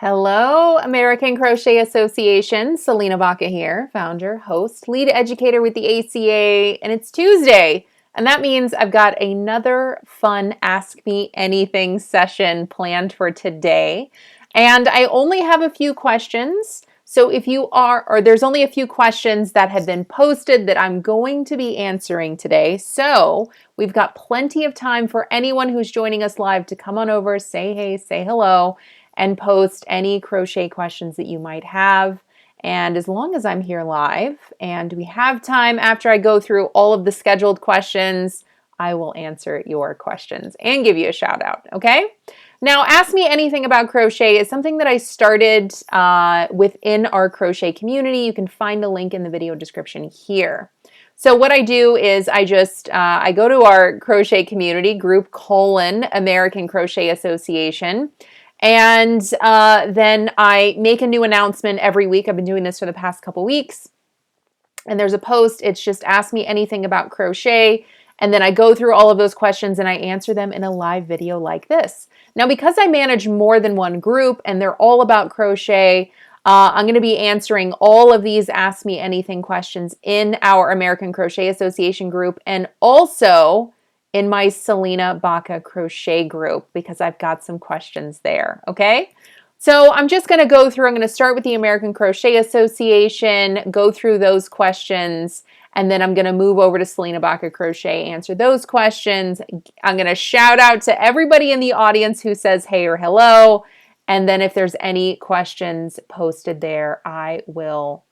Hello, American Crochet Association. Salena Baca here, founder, host, lead educator with the ACA, and it's Tuesday. And that means I've got another fun Ask Me Anything session planned for today. And I only have a few questions. So if you are, or there's only a few questions that have been posted that I'm going to be answering today. So we've got plenty of time for anyone who's joining us live to come on over, say hey, say hello, and post any crochet questions that you might have. And as long as I'm here live and we have time after I go through all of the scheduled questions, I will answer your questions and give you a shout out, okay? Now, Ask Me Anything About Crochet is something that I started within our crochet community. You can find the link in the video description here. So what I do is I go to our crochet community group American Crochet Association. And then I make a new announcement every week. I've been doing this for the past couple weeks. And there's a post. It's just ask me anything about crochet. And then I go through all of those questions and I answer them in a live video like this. Now, because I manage more than one group and they're all about crochet, I'm going to be answering all of these Ask Me Anything questions in our American Crochet Association group and also in my Salena Baca crochet group because I've got some questions there, okay? So I'm just gonna go through, I'm gonna start with the American Crochet Association, go through those questions, and then I'm gonna move over to Salena Baca Crochet, answer those questions. I'm gonna shout out to everybody in the audience who says hey or hello, and then if there's any questions posted there, I will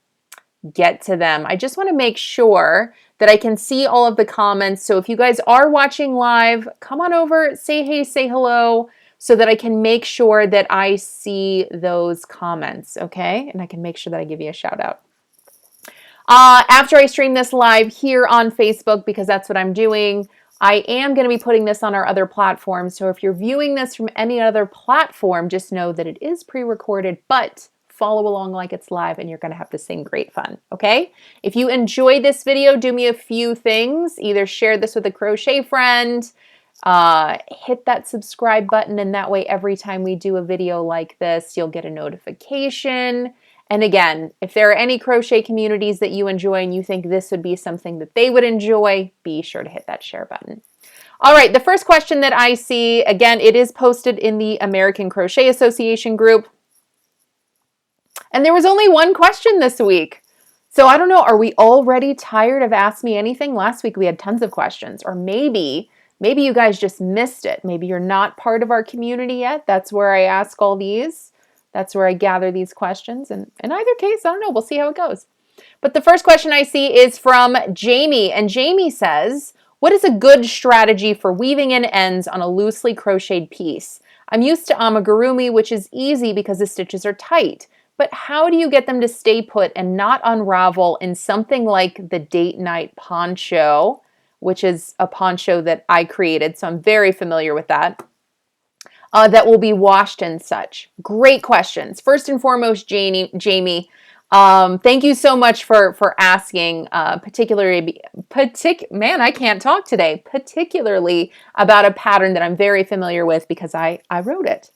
get to them. I just want to make sure that I can see all of the comments. So if you guys are watching live, come on over, say hey, say hello, so that I can make sure that I see those comments, okay? And I can make sure that I give you a shout out. After I stream this live here on Facebook, because that's what I'm doing, I am going to be putting this on our other platforms. So if you're viewing this from any other platform, just know that it is pre-recorded, but follow along like it's live and you're going to have the same great fun, okay? If you enjoyed this video, do me a few things. Either share this with a crochet friend, hit that subscribe button, and that way every time we do a video like this, you'll get a notification. And again, if there are any crochet communities that you enjoy and you think this would be something that they would enjoy, be sure to hit that share button. All right, the first question that I see, again, it is posted in the American Crochet Association group. And there was only one question this week. So I don't know, are we already tired of Ask Me Anything? Last week we had tons of questions. Or maybe you guys just missed it. Maybe you're not part of our community yet. That's where I ask all these. That's where I gather these questions. And in either case, I don't know, we'll see how it goes. But the first question I see is from Jamie. And Jamie says, what is a good strategy for weaving in ends on a loosely crocheted piece? I'm used to amigurumi, which is easy because the stitches are tight. But how do you get them to stay put and not unravel in something like the date night poncho, which is a poncho that I created, so I'm very familiar with that, that will be washed and such? Great questions. First and foremost, Jamie, thank you so much for asking, particularly about a pattern that I'm very familiar with because I wrote it.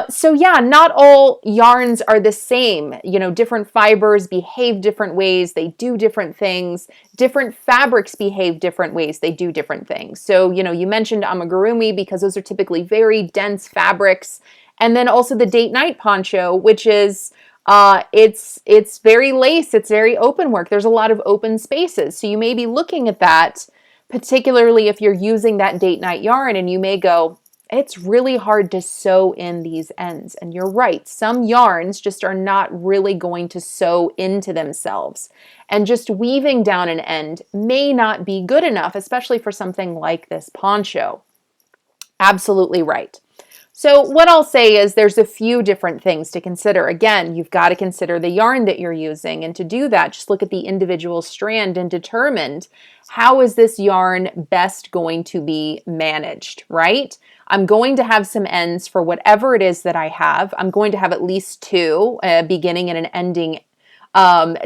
So yeah, not all yarns are the same. You know, different fibers behave different ways. They do different things. Different fabrics behave different ways. They do different things. So, you know, you mentioned amigurumi because those are typically very dense fabrics. And then also the date night poncho, which is, it's very lace. It's very open work. There's a lot of open spaces. So you may be looking at that, particularly if you're using that date night yarn, and you may go, it's really hard to sew in these ends. And you're right. Some yarns just are not really going to sew into themselves. And just weaving down an end may not be good enough, especially for something like this poncho. Absolutely right. So what I'll say is there's a few different things to consider. Again, you've got to consider the yarn that you're using. And to do that, just look at the individual strand and determine how is this yarn best going to be managed, right? I'm going to have some ends for whatever it is that I have. I'm going to have at least two, a beginning and an ending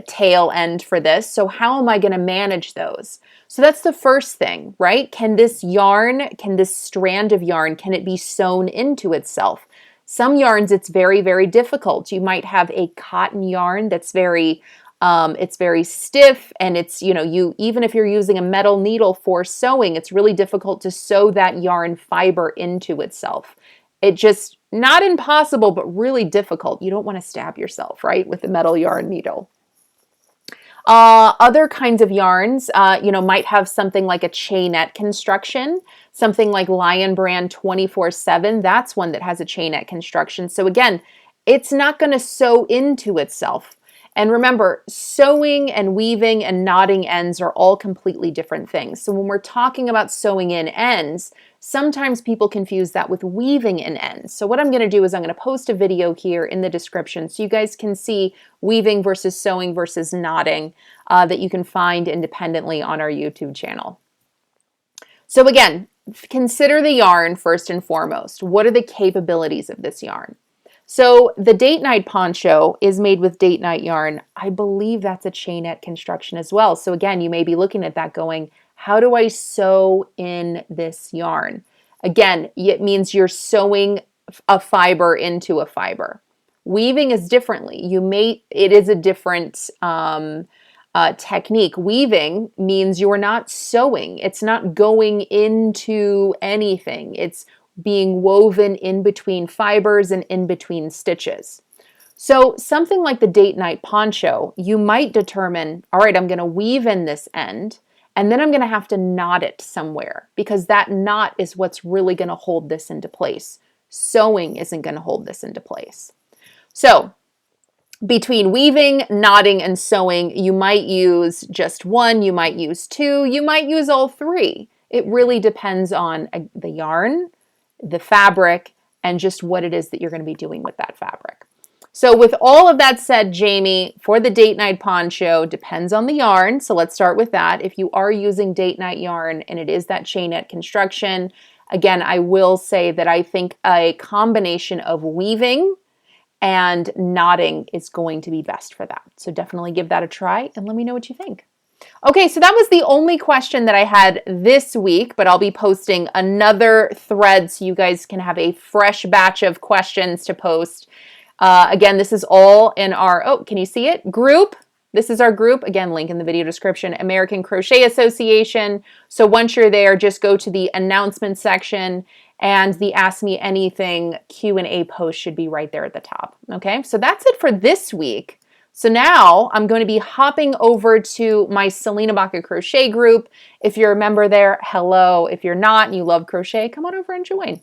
tail end for this. So how am I going to manage those? So that's the first thing, right? Can this yarn, can this strand of yarn, can it be sewn into itself? Some yarns, it's very, very difficult. You might have a cotton yarn that's it's very stiff, and it's, even if you're using a metal needle for sewing, it's really difficult to sew that yarn fiber into itself. It just, not impossible, but really difficult. You don't want to stab yourself, right, with a metal yarn needle. Other kinds of yarns, might have something like a chainette construction, something like Lion Brand 24/7. That's one that has a chainette construction. So again, it's not going to sew into itself. And remember, sewing and weaving and knotting ends are all completely different things. So when we're talking about sewing in ends, sometimes people confuse that with weaving in ends. So what I'm going to do is I'm going to post a video here in the description so you guys can see weaving versus sewing versus knotting that you can find independently on our YouTube channel. So again, consider the yarn first and foremost. What are the capabilities of this yarn? So the date night poncho is made with date night yarn. I believe that's a chainette construction as well. So again, you may be looking at that going, how do I sew in this yarn? Again, it means you're sewing a fiber into a fiber. Weaving is differently. It is a different technique. Weaving means you're not sewing. It's not going into anything. It's being woven in between fibers and in between stitches. So something like the date night poncho, you might determine, all right, I'm going to weave in this end, and then I'm going to have to knot it somewhere, because that knot is what's really going to hold this into place. Sewing isn't going to hold this into place. So between weaving, knotting, and sewing, you might use just one, you might use two, you might use all three. It really depends on the yarn, the fabric, and just what it is that you're going to be doing with that fabric. So with all of that said, Jamie, for the date night poncho, depends on the yarn. So let's start with that. If you are using date night yarn and it is that chainette construction, again, I will say that I think a combination of weaving and knotting is going to be best for that. So definitely give that a try and let me know what you think. Okay, so that was the only question that I had this week, but I'll be posting another thread so you guys can have a fresh batch of questions to post. Again, this is all in our, can you see it? Group. This is our group. Again, link in the video description, American Crochet Association. So once you're there, just go to the announcement section and the Ask Me Anything Q&A post should be right there at the top. Okay, so that's it for this week. So now I'm going to be hopping over to my Salena Baca crochet group. If you're a member there, hello. If you're not and you love crochet, come on over and join.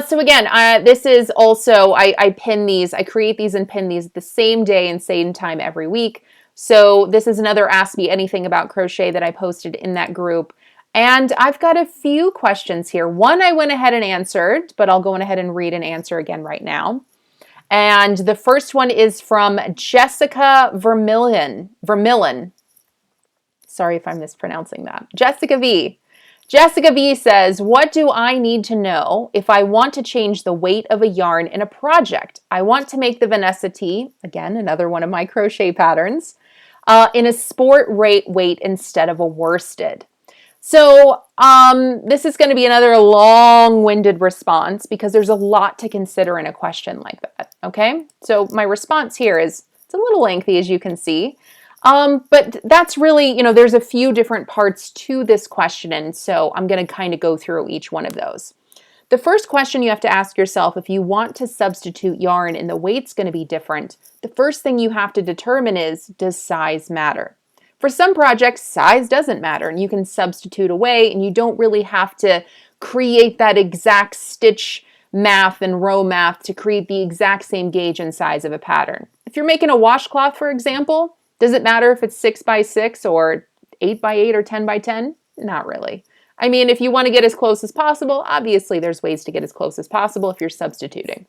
So again, this is also, I pin these, I create these and pin these the same day and same time every week. So this is another Ask Me Anything About Crochet that I posted in that group. And I've got a few questions here. One I went ahead and answered, but I'll go ahead and read and answer again right now. And the first one is from Jessica Vermillion. Sorry if I'm mispronouncing that. Jessica V. Jessica V says, what do I need to know if I want to change the weight of a yarn in a project? I want to make the Vanessa tee, again, another one of my crochet patterns, in a sport weight instead of a worsted. So this is going to be another long-winded response because there's a lot to consider in a question like that, okay? So my response here is, it's a little lengthy as you can see, but that's really, there's a few different parts to this question, and so I'm going to kind of go through each one of those. The first question you have to ask yourself, if you want to substitute yarn and the weight's going to be different, the first thing you have to determine is, does size matter? For some projects, size doesn't matter, and you can substitute away, and you don't really have to create that exact stitch math and row math to create the exact same gauge and size of a pattern. If you're making a washcloth, for example, does it matter if it's 6x6 or 8x8 or 10x10? Not really. I mean, if you want to get as close as possible, obviously there's ways to get as close as possible if you're substituting.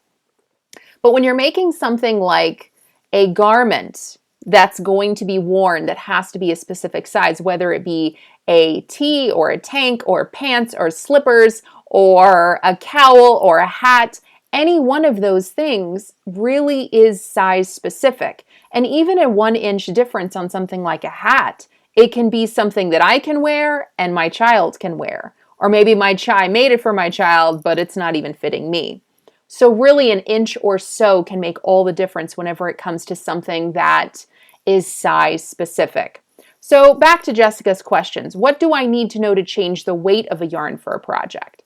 But when you're making something like a garment that's going to be worn that has to be a specific size, whether it be a tee or a tank or pants or slippers or a cowl or a hat, any one of those things really is size specific. And even a 1-inch difference on something like a hat, it can be something that I can wear and my child can wear. Or maybe I made it for my child, but it's not even fitting me. So really an inch or so can make all the difference whenever it comes to something that is size specific. So back to Jessica's questions. What do I need to know to change the weight of a yarn for a project?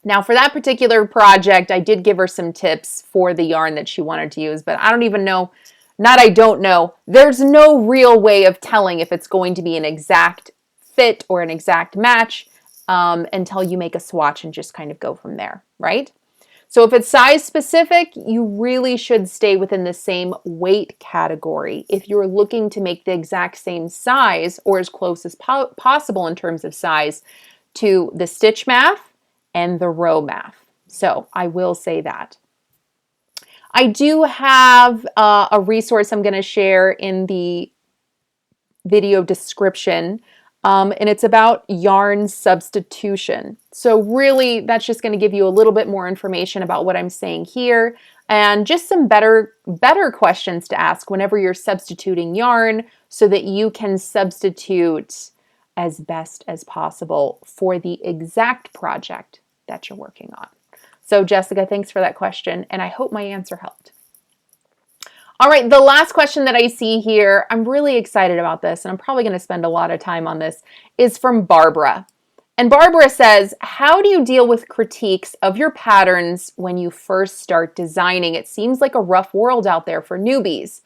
Now for that particular project, I did give her some tips for the yarn that she wanted to use, but I don't even know, I don't know. There's no real way of telling if it's going to be an exact fit or an exact match until you make a swatch and just kind of go from there, right? So if it's size specific, you really should stay within the same weight category. If you're looking to make the exact same size or as close as possible in terms of size to the stitch math and the row math. So I will say that. I do have a resource I'm going to share in the video description, and it's about yarn substitution. So really, that's just going to give you a little bit more information about what I'm saying here, and just some better questions to ask whenever you're substituting yarn so that you can substitute as best as possible for the exact project that you're working on. So Jessica, thanks for that question, and I hope my answer helped. All right, the last question that I see here, I'm really excited about this, and I'm probably going to spend a lot of time on this, is from Barbara. And Barbara says, how do you deal with critiques of your patterns when you first start designing? It seems like a rough world out there for newbies.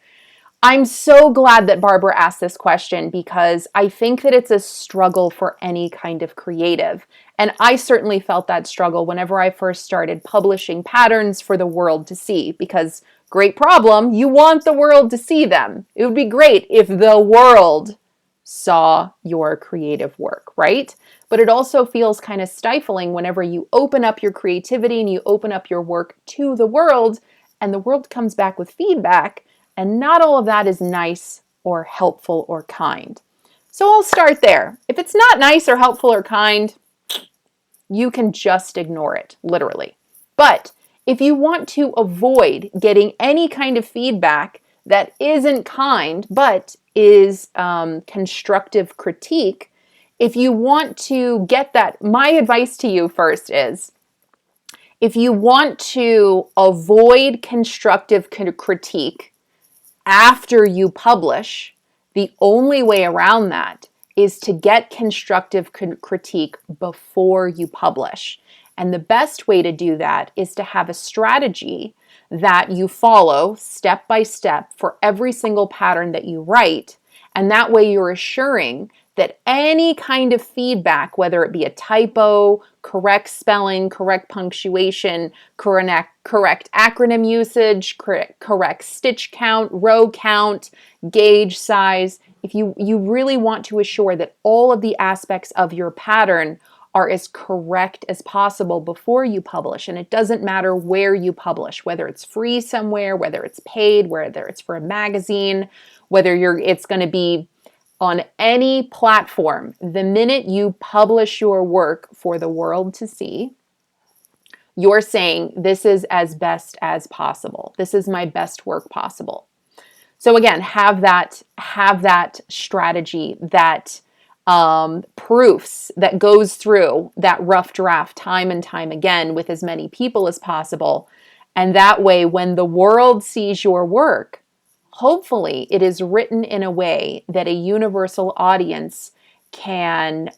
I'm so glad that Barbara asked this question because I think that it's a struggle for any kind of creative. And I certainly felt that struggle whenever I first started publishing patterns for the world to see, because great problem, you want the world to see them. It would be great if the world saw your creative work, right? But it also feels kind of stifling whenever you open up your creativity and you open up your work to the world and the world comes back with feedback. And not all of that is nice or helpful or kind. So I'll start there. If it's not nice or helpful or kind, you can just ignore it, literally. But if you want to avoid getting any kind of feedback that isn't kind, but is constructive critique, if you want to get that, my advice to you first is, if you want to avoid constructive critique after you publish, the only way around that is to get constructive critique before you publish. And the best way to do that is to have a strategy that you follow step by step for every single pattern that you write. And that way you're assuring that any kind of feedback, whether it be a typo, correct spelling, correct punctuation, correct acronym usage, correct stitch count, row count, gauge size, if you really want to assure that all of the aspects of your pattern are as correct as possible before you publish. And it doesn't matter where you publish, whether it's free somewhere, whether it's paid, whether it's for a magazine, whether it's going to be on any platform. The minute you publish your work for the world to see, you're saying, this is as best as possible. This is my best work possible. So again, have that strategy, that proofs that goes through that rough draft time and time again with as many people as possible. And that way, when the world sees your work, hopefully it is written in a way that a universal audience can,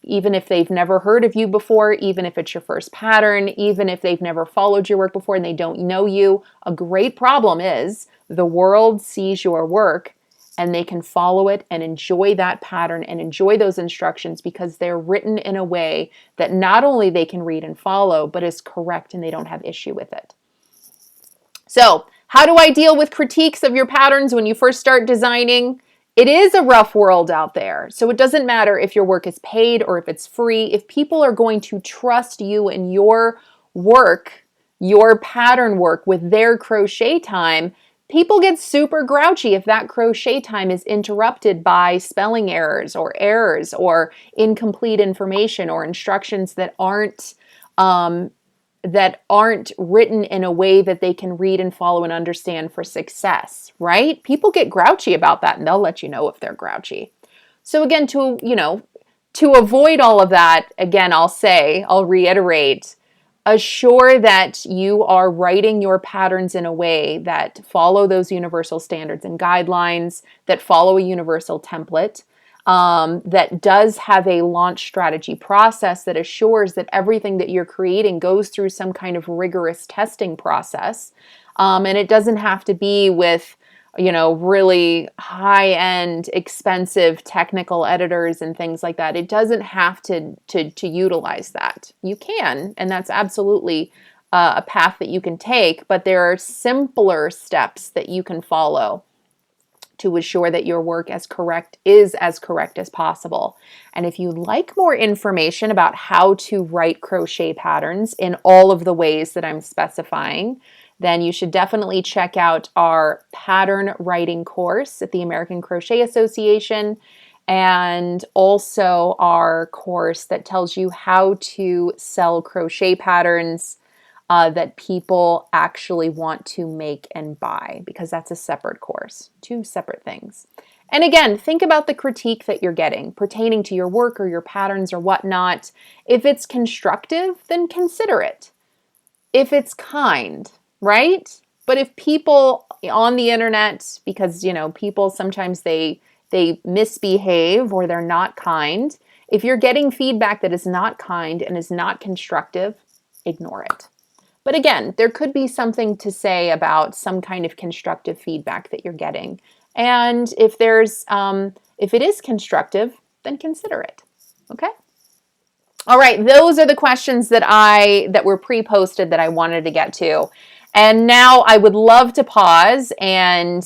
even if they've never heard of you before, even if it's your first pattern, even if they've never followed your work before and they don't know you, a great problem is the world sees your work and they can follow it and enjoy that pattern and enjoy those instructions because they're written in a way that not only they can read and follow, but is correct and they don't have issue with it. So, how do I deal with critiques of your patterns when you first start designing? It is a rough world out there. So it doesn't matter if your work is paid or if it's free. If people are going to trust you and your work, your pattern work with their crochet time, people get super grouchy if that crochet time is interrupted by spelling errors or incomplete information or instructions that aren't written in a way that they can read and follow and understand for success, right? People get grouchy about that and they'll let you know if they're grouchy. So again, to avoid all of that, again, I'll reiterate, Assure that you are writing your patterns in a way that follow those universal standards and guidelines, that follow a universal template, that does have a launch strategy process that assures that everything that you're creating goes through some kind of rigorous testing process. And it doesn't have to be with, you know, really high-end, expensive technical editors and things like that. It doesn't have to utilize that. You can, and that's absolutely a path that you can take, but there are simpler steps that you can follow to assure that your work is as correct as possible. And if you'd like more information about how to write crochet patterns in all of the ways that I'm specifying, then you should definitely check out our pattern writing course at the American Crochet Association, and also our course that tells you how to sell crochet patterns that people actually want to make and buy, because that's a separate course, two separate things. And again, think about the critique that you're getting pertaining to your work or your patterns or whatnot. If it's constructive, then consider it. If it's kind, right? But if people on the internet, because, you know, people sometimes they misbehave or they're not kind. If you're getting feedback that is not kind and is not constructive, ignore it. But again, there could be something to say about some kind of constructive feedback that you're getting. And if it is constructive, then consider it. Okay? All right, those are the questions that were pre-posted that I wanted to get to. And now I would love to pause and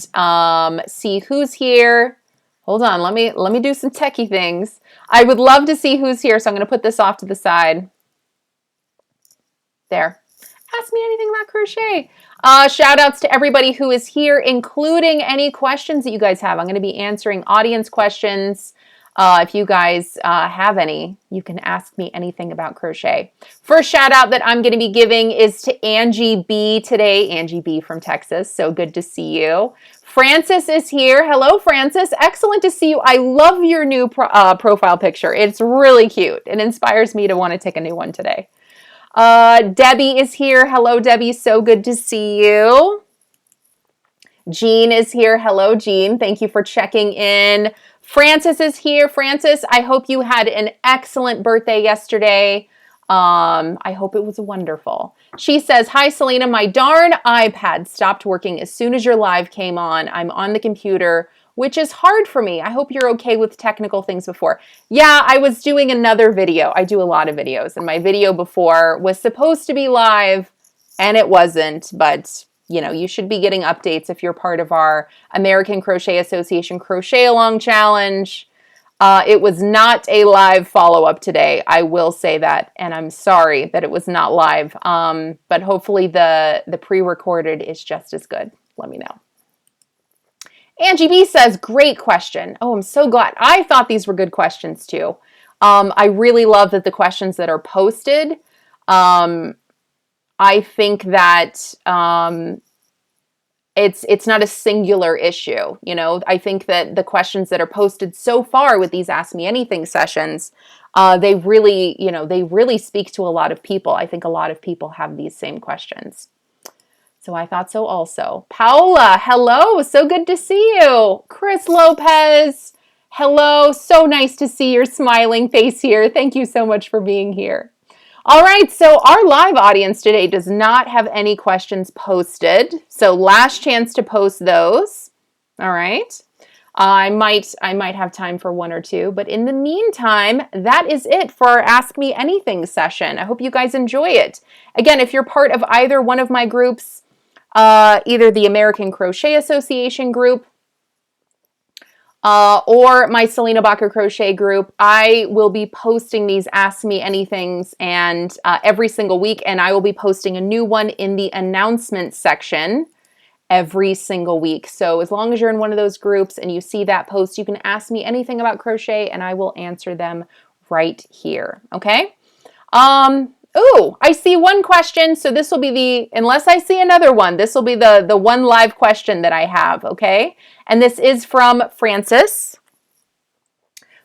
see who's here. Hold on, let me do some techie things. I would love to see who's here, so I'm going to put this off to the side. There. Ask me anything about crochet. Shout outs to everybody who is here, including any questions that you guys have. I'm going to be answering audience questions. If you guys have any, you can ask me anything about crochet. First shout out that I'm going to be giving is to Angie B today. Angie B from Texas. So good to see you. Frances is here. Hello, Frances. Excellent to see you. I love your new profile picture. It's really cute. It inspires me to want to take a new one today. Debbie is here. Hello, Debbie. So good to see you. Jean is here. Hello, Jean. Thank you for checking in. Frances is here. Frances, I hope you had an excellent birthday yesterday. I hope it was wonderful. She says, hi, Salena. My darn iPad stopped working as soon as your live came on. I'm on the computer, which is hard for me. I hope you're okay with technical things before. Yeah, I was doing another video. I do a lot of videos, and my video before was supposed to be live, and it wasn't, but you know, you should be getting updates if you're part of our American Crochet Association Crochet Along Challenge. It was not a live follow-up today. I will say that, and I'm sorry that it was not live, but hopefully the pre-recorded is just as good. Let me know. Angie B says, great question. Oh, I'm so glad. I thought these were good questions too. I really love that the questions that are posted, I think that it's not a singular issue. You know, I think that the questions that are posted so far with these Ask Me Anything sessions, they really speak to a lot of people. I think a lot of people have these same questions. So I thought so also. Paola, hello. So good to see you. Chris Lopez, hello. So nice to see your smiling face here. Thank you so much for being here. All right, so our live audience today does not have any questions posted. So last chance to post those. All right. I might have time for one or two, but in the meantime, that is it for our Ask Me Anything session. I hope you guys enjoy it. Again, if you're part of either one of my groups, either the American Crochet Association group or my Salena Baca Crochet group, I will be posting these Ask Me Anythings and every single week, and I will be posting a new one in the announcements section every single week. So as long as you're in one of those groups and you see that post, you can ask me anything about crochet and I will answer them right here. Okay? Oh, I see one question. So this will be unless I see another one, this will be the one live question that I have, okay? And this is from Frances.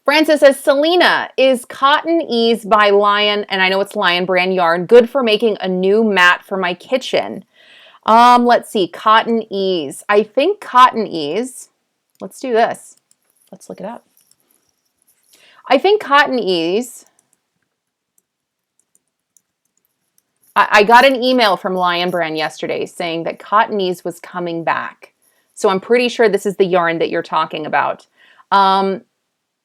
Francis says, Salena, is Cotton Ease by Lion, and I know it's Lion brand yarn, good for making a new mat for my kitchen? Let's see, Cotton Ease. I think Cotton Ease, let's do this. Let's look it up. I think Cotton Ease, I got an email from Lion brand yesterday saying that Cotton Ease was coming back. So I'm pretty sure this is the yarn that you're talking about.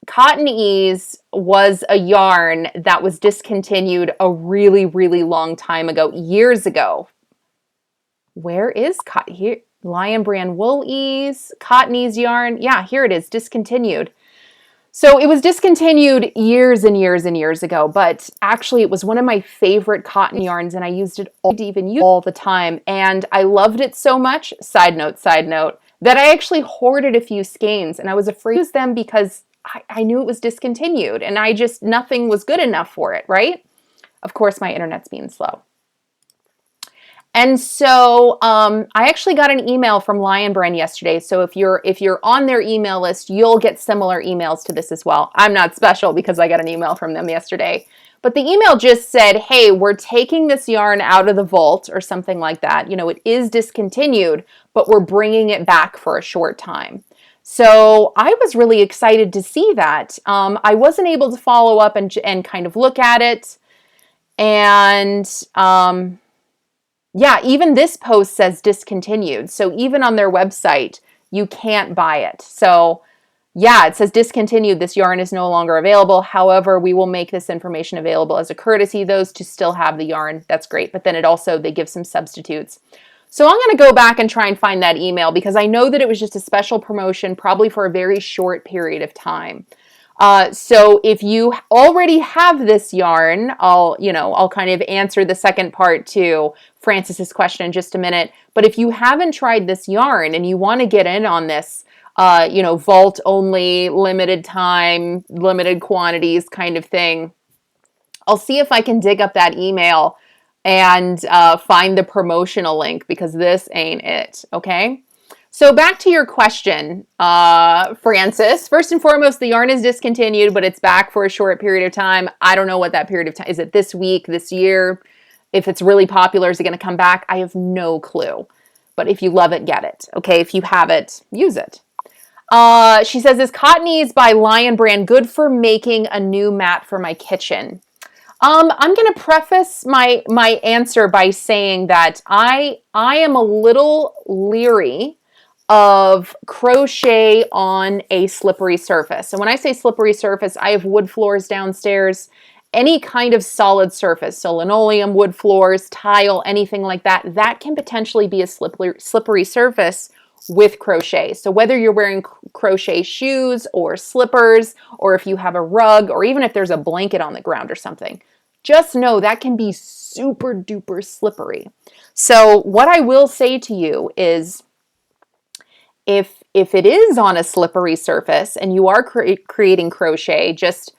Cotton Ease was a yarn that was discontinued a really, really long time ago, years ago. Where is here? Lion brand Wool Ease, Cotton Ease yarn. Yeah, here it is, discontinued. So it was discontinued years and years and years ago, but actually it was one of my favorite cotton yarns and I used it all the time. And I loved it so much, side note, that I actually hoarded a few skeins and I was afraid to use them because I knew it was discontinued and nothing was good enough for it, right? Of course, my internet's being slow. And so I actually got an email from Lion Brand yesterday. So if you're on their email list, you'll get similar emails to this as well. I'm not special because I got an email from them yesterday. But the email just said, hey, we're taking this yarn out of the vault or something like that. You know, it is discontinued, but we're bringing it back for a short time. So I was really excited to see that. I wasn't able to follow up and kind of look at it. And yeah, even this post says discontinued. So even on their website, you can't buy it. So yeah, it says discontinued. This yarn is no longer available. However, we will make this information available as a courtesy. Those to still have the yarn, that's great. But then they give some substitutes. So I'm going to go back and try and find that email because I know that it was just a special promotion, probably for a very short period of time. So if you already have this yarn, I'll kind of answer the second part to Francis's question in just a minute. But if you haven't tried this yarn and you want to get in on this, vault only, limited time, limited quantities kind of thing, I'll see if I can dig up that email and find the promotional link because this ain't it, okay? So back to your question, Francis. First and foremost, the yarn is discontinued, but it's back for a short period of time. I don't know what that period of time is. It this week, this year? If it's really popular, is it going to come back? I have no clue. But if you love it, get it. Okay, if you have it, use it. She says, is Cotton Ease by Lion Brand good for making a new mat for my kitchen? I'm going to preface my answer by saying that I am a little leery of crochet on a slippery surface. And when I say slippery surface, I have wood floors downstairs, any kind of solid surface, so linoleum, wood floors, tile, anything like that, that can potentially be a slippery surface with crochet. So whether you're wearing crochet shoes or slippers, or if you have a rug, or even if there's a blanket on the ground or something, just know that can be super duper slippery. So what I will say to you is, if it is on a slippery surface and you are creating crochet, just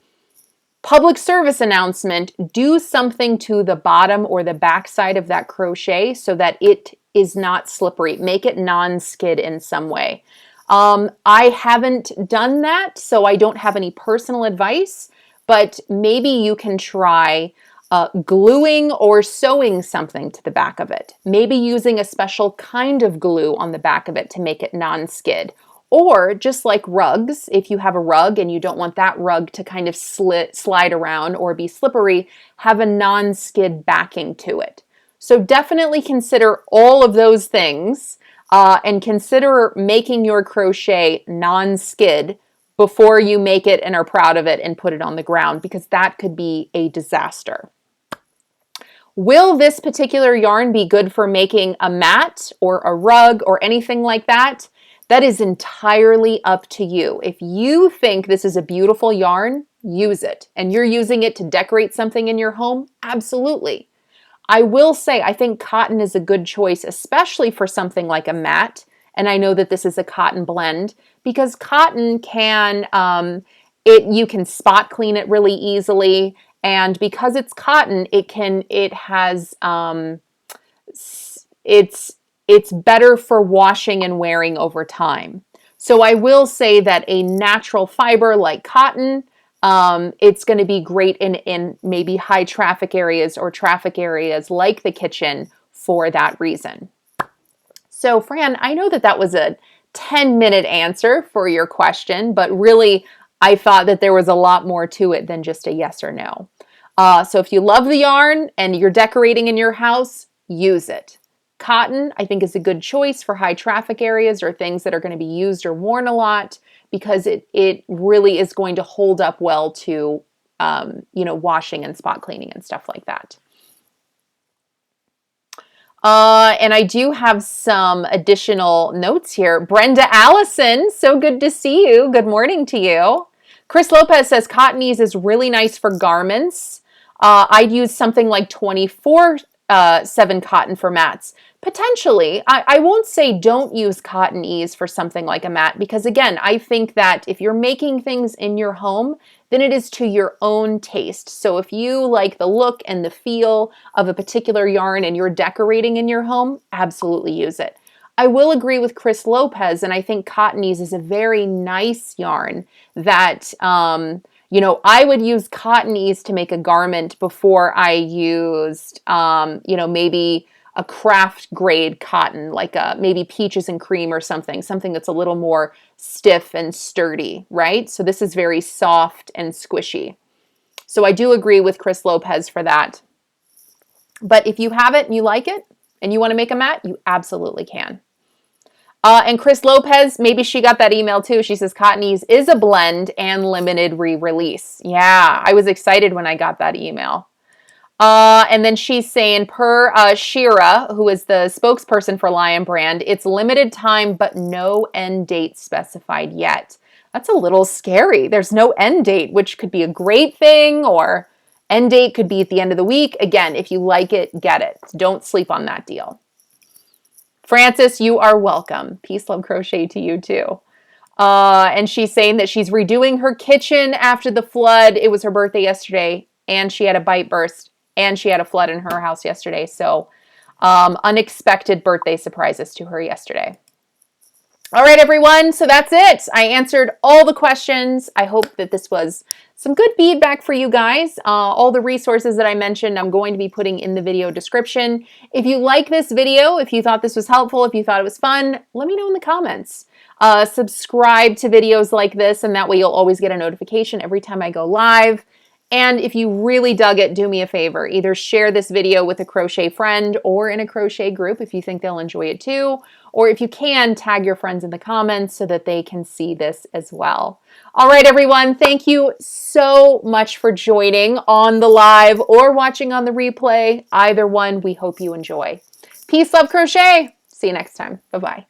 public service announcement, do something to the bottom or the back side of that crochet so that it is not slippery. Make it non-skid in some way. I haven't done that, so I don't have any personal advice, but maybe you can try gluing or sewing something to the back of it. Maybe using a special kind of glue on the back of it to make it non-skid. Or just like rugs, if you have a rug and you don't want that rug to kind of slide around or be slippery, have a non-skid backing to it. So definitely consider all of those things and consider making your crochet non-skid before you make it and are proud of it and put it on the ground, because that could be a disaster. Will this particular yarn be good for making a mat or a rug or anything like that? That is entirely up to you. If you think this is a beautiful yarn, use it. And you're using it to decorate something in your home, absolutely. I will say, I think cotton is a good choice, especially for something like a mat. And I know that this is a cotton blend because cotton can, you can spot clean it really easily. And because it's cotton, it's better for washing and wearing over time. So I will say that a natural fiber like cotton It's going to be great in maybe high traffic areas or traffic areas like the kitchen for that reason. So Fran, I know that that was a 10-minute answer for your question, but really I thought that there was a lot more to it than just a yes or no. So if you love the yarn and you're decorating in your house, use it. Cotton, I think, is a good choice for high traffic areas or things that are going to be used or worn a lot, because it really is going to hold up well to, washing and spot cleaning and stuff like that. And I do have some additional notes here. Brenda Allison, so good to see you. Good morning to you. Chris Lopez says cotton ease is really nice for garments. I'd use something like 24/7 cotton for mats. Potentially. I won't say don't use cotton ease for something like a mat, because again, I think that if you're making things in your home, then it is to your own taste. So if you like the look and the feel of a particular yarn and you're decorating in your home, absolutely use it. I will agree with Chris Lopez, and I think cotton ease is a very nice yarn that, I would use cotton ease to make a garment before I used, maybe a craft grade cotton, like maybe peaches and cream or something that's a little more stiff and sturdy, right? So this is very soft and squishy. So I do agree with Chris Lopez for that. But if you have it and you like it and you want to make a mat, you absolutely can. And Chris Lopez, maybe she got that email too. She says cotton ease is a blend and limited re-release. Yeah, I was excited when I got that email. And then she's saying, per Shira, who is the spokesperson for Lion Brand, it's limited time, but no end date specified yet. That's a little scary. There's no end date, which could be a great thing, or end date could be at the end of the week. Again, if you like it, get it. Don't sleep on that deal. Francis, you are welcome. Peace, love, crochet to you too. And she's saying that she's redoing her kitchen after the flood. It was her birthday yesterday, and she had a bite burst. And she had a flood in her house yesterday. So unexpected birthday surprises to her yesterday. All right, everyone. So that's it. I answered all the questions. I hope that this was some good feedback for you guys. All the resources that I mentioned, I'm going to be putting in the video description. If you like this video, if you thought this was helpful, if you thought it was fun, let me know in the comments. Subscribe to videos like this, and that way you'll always get a notification every time I go live. And if you really dug it, do me a favor. Either share this video with a crochet friend or in a crochet group if you think they'll enjoy it too. Or if you can, tag your friends in the comments so that they can see this as well. All right, everyone. Thank you so much for joining on the live or watching on the replay. Either one, we hope you enjoy. Peace, love, crochet. See you next time. Bye-bye.